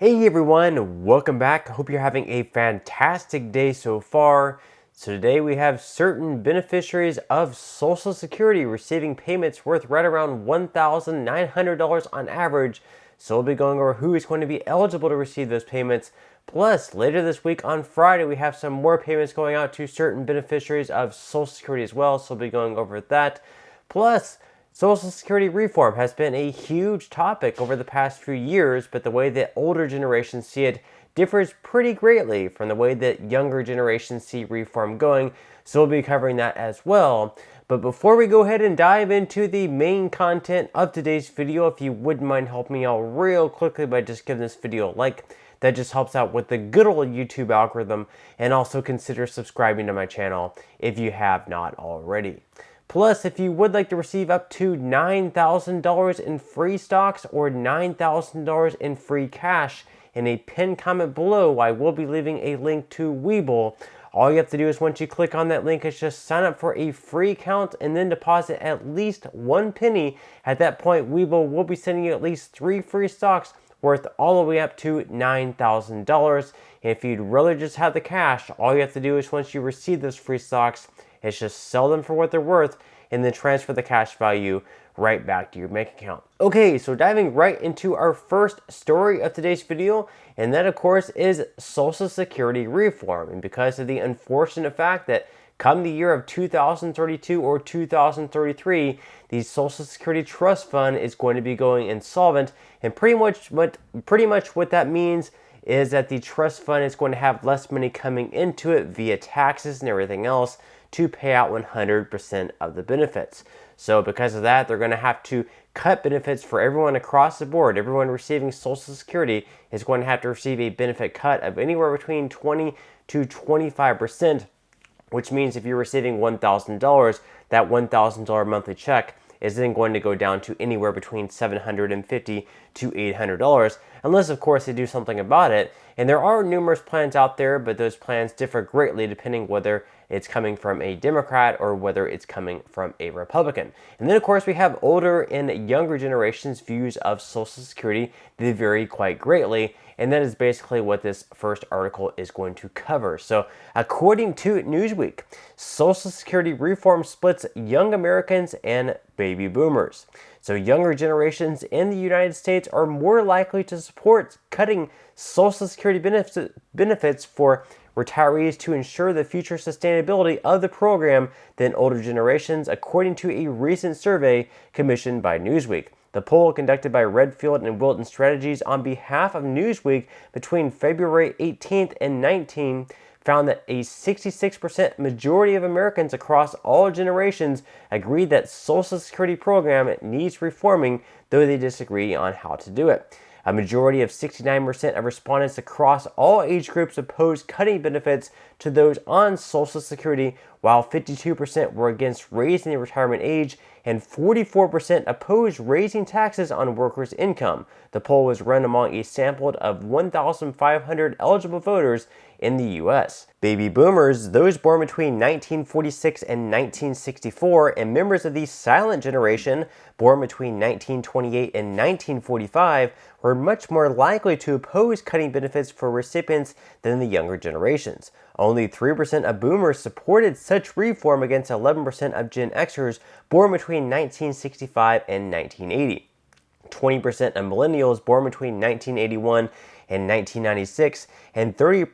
Hey everyone, welcome back. I hope you're having a fantastic day so far. So today we have certain beneficiaries of Social Security receiving payments worth right around $1,900 on average. So we'll be going over who is going to be eligible to receive those payments. Plus, later this week on Friday, we have some more payments going out to certain beneficiaries of Social Security as well. So we'll be going over that. Plus, Social Security reform has been a huge topic over the past few years, but the way that older generations see it differs pretty greatly from the way that younger generations see reform going, so we'll be covering that as well. But before we go ahead and dive into the main content of today's video, if you wouldn't mind helping me out real quickly by just giving this video a like, that just helps out with the good old YouTube algorithm, and also consider subscribing to my channel if you have not already. Plus, if you would like to receive up to $9,000 in free stocks or $9,000 in free cash, in a pinned comment below, I will be leaving a link to Webull. All you have to do is once you click on that link is just sign up for a free account and then deposit at least 1 penny. At that point, Webull will be sending you at least 3 free stocks worth all the way up to $9,000. If you'd rather just have the cash, all you have to do is once you receive those free stocks, is just sell them for what they're worth and then transfer the cash value right back to your bank account. Okay, so diving right into our first story of today's video, and that of course is Social Security reform. And because of the unfortunate fact that come the year of 2032 or 2033, the Social Security Trust Fund is going to be going insolvent, and pretty much what that means is that the trust fund is going to have less money coming into it via taxes and everything else to pay out 100% of the benefits. So because of that, they're going to have to cut benefits for everyone across the board. Everyone receiving Social Security is going to have to receive a benefit cut of anywhere between 20 to 25%, which means if you're receiving $1,000, that $1,000 monthly check is then going to go down to anywhere between $750 to $800, unless of course they do something about it. And there are numerous plans out there, but those plans differ greatly depending whether it's coming from a Democrat or whether it's coming from a Republican. And then of course we have older and younger generations' views of Social Security. They vary quite greatly, and that is basically what this first article is going to cover. So according to Newsweek, Social Security reform splits young Americans and baby boomers. So younger generations in the United States are more likely to support cutting Social Security benefits for retirees to ensure the future sustainability of the program than older generations, according to a recent survey commissioned by Newsweek. The poll conducted by Redfield and Wilton Strategies on behalf of Newsweek between February 18th and 19th found that a 66% majority of Americans across all generations agreed that Social Security program needs reforming, though they disagree on how to do it. A majority of 69% of respondents across all age groups opposed cutting benefits to those on Social Security, while 52% were against raising the retirement age and 44% opposed raising taxes on workers' income. The poll was run among a sample of 1,500 eligible voters in the U.S. Baby boomers, those born between 1946 and 1964, and members of the silent generation, born between 1928 and 1945, were much more likely to oppose cutting benefits for recipients than the younger generations. Only 3% of boomers supported such reform against 11% of Gen Xers born between 1965 and 1980. 20% of millennials born between 1981 and 1996, and 30%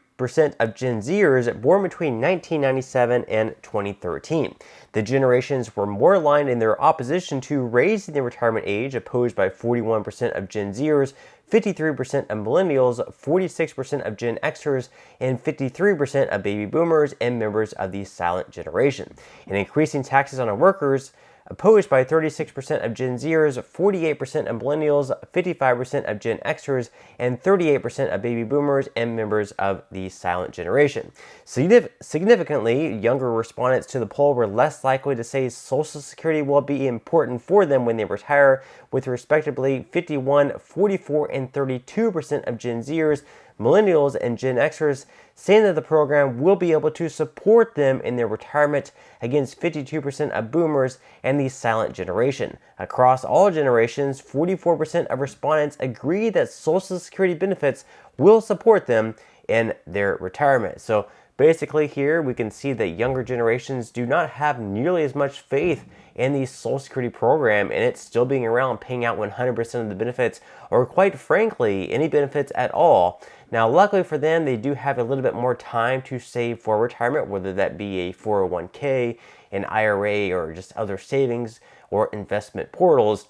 of Gen Zers born between 1997 and 2013. The generations were more aligned in their opposition to raising the retirement age, opposed by 41% of Gen Zers, 53% of millennials, 46% of Gen Xers, and 53% of baby boomers and members of the silent generation. And increasing taxes on workers, opposed by 36% of Gen Zers, 48% of millennials, 55% of Gen Xers, and 38% of baby boomers and members of the silent generation. Significantly, younger respondents to the poll were less likely to say Social Security will be important for them when they retire, with respectively 51%, 44%, and 32% of Gen Zers millennials and Gen Xers, saying that the program will be able to support them in their retirement against 52% of boomers and the silent generation. Across all generations, 44% of respondents agree that Social Security benefits will support them in their retirement. So basically here we can see that younger generations do not have nearly as much faith in the Social Security program and it's still being around paying out 100% of the benefits, or quite frankly any benefits at all. Now luckily for them, they do have a little bit more time to save for retirement, whether that be a 401k, an IRA, or just other savings or investment portals.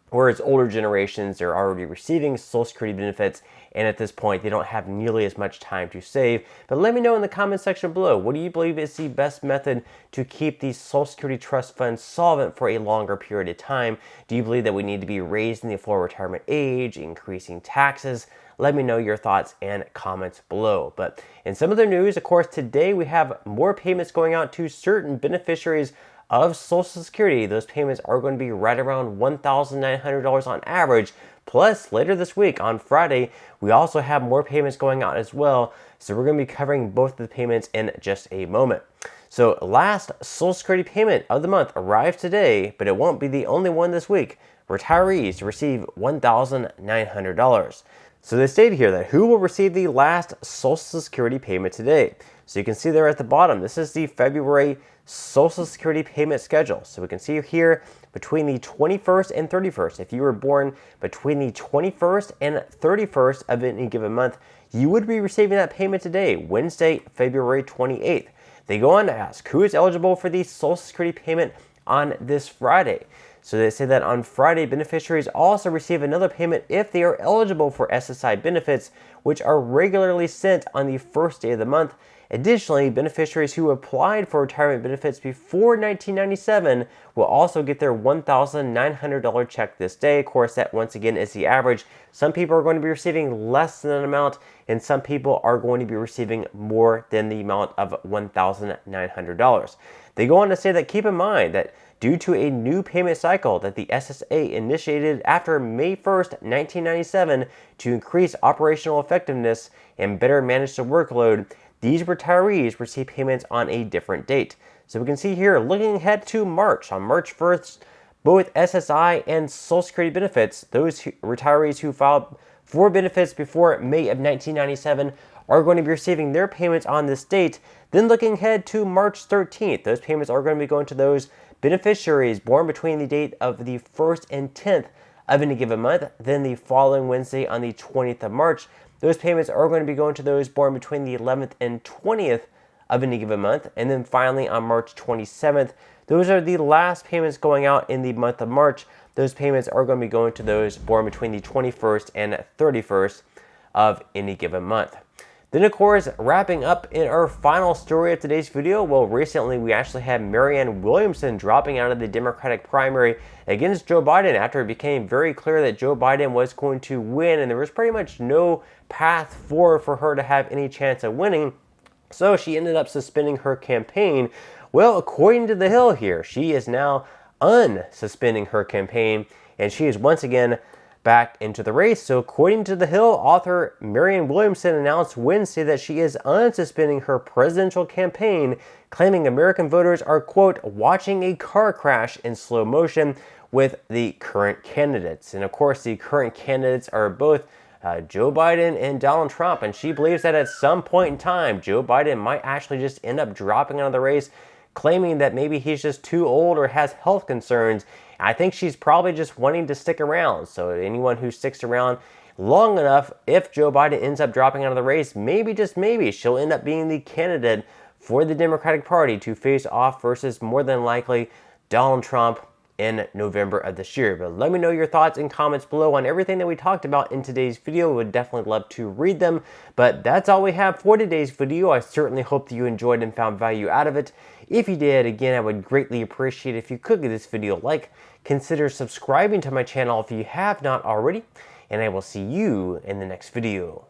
Whereas older generations are already receiving Social Security benefits, and at this point, they don't have nearly as much time to save. But let me know in the comment section below, what do you believe is the best method to keep the Social Security Trust Fund solvent for a longer period of time? Do you believe that we need to be raising the full retirement age, increasing taxes? Let me know your thoughts and comments below. But in some other news, of course, today we have more payments going out to certain beneficiaries of Social Security. Those payments are going to be right around $1,900 on average. Plus, later this week on Friday, we also have more payments going out as well. So we're going to be covering both of the payments in just a moment. So last Social Security payment of the month arrives today, but it won't be the only one this week. Retirees receive $1,900. So they stated here that who will receive the last Social Security payment today. So you can see there at the bottom, this is the February Social Security payment schedule. So we can see here between the 21st and 31st, if you were born between the 21st and 31st of any given month, you would be receiving that payment today, Wednesday, February 28th. They go on to ask, who is eligible for the Social Security payment on this Friday? So they say that on Friday, beneficiaries also receive another payment if they are eligible for SSI benefits, which are regularly sent on the first day of the month. Additionally, beneficiaries who applied for retirement benefits before 1997 will also get their $1,900 check this day. Of course, that once again is the average. Some people are going to be receiving less than that amount, and some people are going to be receiving more than the amount of $1,900. They go on to say that keep in mind that due to a new payment cycle that the SSA initiated after May 1st, 1997 to increase operational effectiveness and better manage the workload, these retirees receive payments on a different date. So we can see here, looking ahead to March, on March 1st, both SSI and Social Security benefits, those retirees who filed for benefits before May of 1997 are going to be receiving their payments on this date. Then looking ahead to March 13th, those payments are going to be going to those beneficiaries born between the date of the 1st and 10th of any given month. Then the following Wednesday on the 20th of March, those payments are going to be going to those born between the 11th and 20th of any given month. And then finally on March 27th, those are the last payments going out in the month of March. Those payments are going to be going to those born between the 21st and 31st of any given month. Then, of course, wrapping up in our final story of today's video, well, recently we actually had Marianne Williamson dropping out of the Democratic primary against Joe Biden after it became very clear that Joe Biden was going to win, and there was pretty much no path forward for her to have any chance of winning. So she ended up suspending her campaign. Well, according to The Hill here, she is now unsuspending her campaign, and she is once again back into the race. So according to The Hill, author Marianne Williamson announced Wednesday that she is unsuspending her presidential campaign, claiming American voters are, quote, watching a car crash in slow motion with the current candidates. And of course, the current candidates are both Joe Biden and Donald Trump, and she believes that at some point in time, Joe Biden might actually just end up dropping out of the race, claiming that maybe he's just too old or has health concerns. I think she's probably just wanting to stick around. So anyone who sticks around long enough, if Joe Biden ends up dropping out of the race, maybe, just maybe, she'll end up being the candidate for the Democratic Party to face off versus, more than likely, Donald Trump in November of this year. But let me know your thoughts and comments below on everything that we talked about in today's video. We would definitely love to read them. But that's all we have for today's video. I certainly hope that you enjoyed and found value out of it. If you did, again, I would greatly appreciate it if you could give this video a like. Consider subscribing to my channel if you have not already. And I will see you in the next video.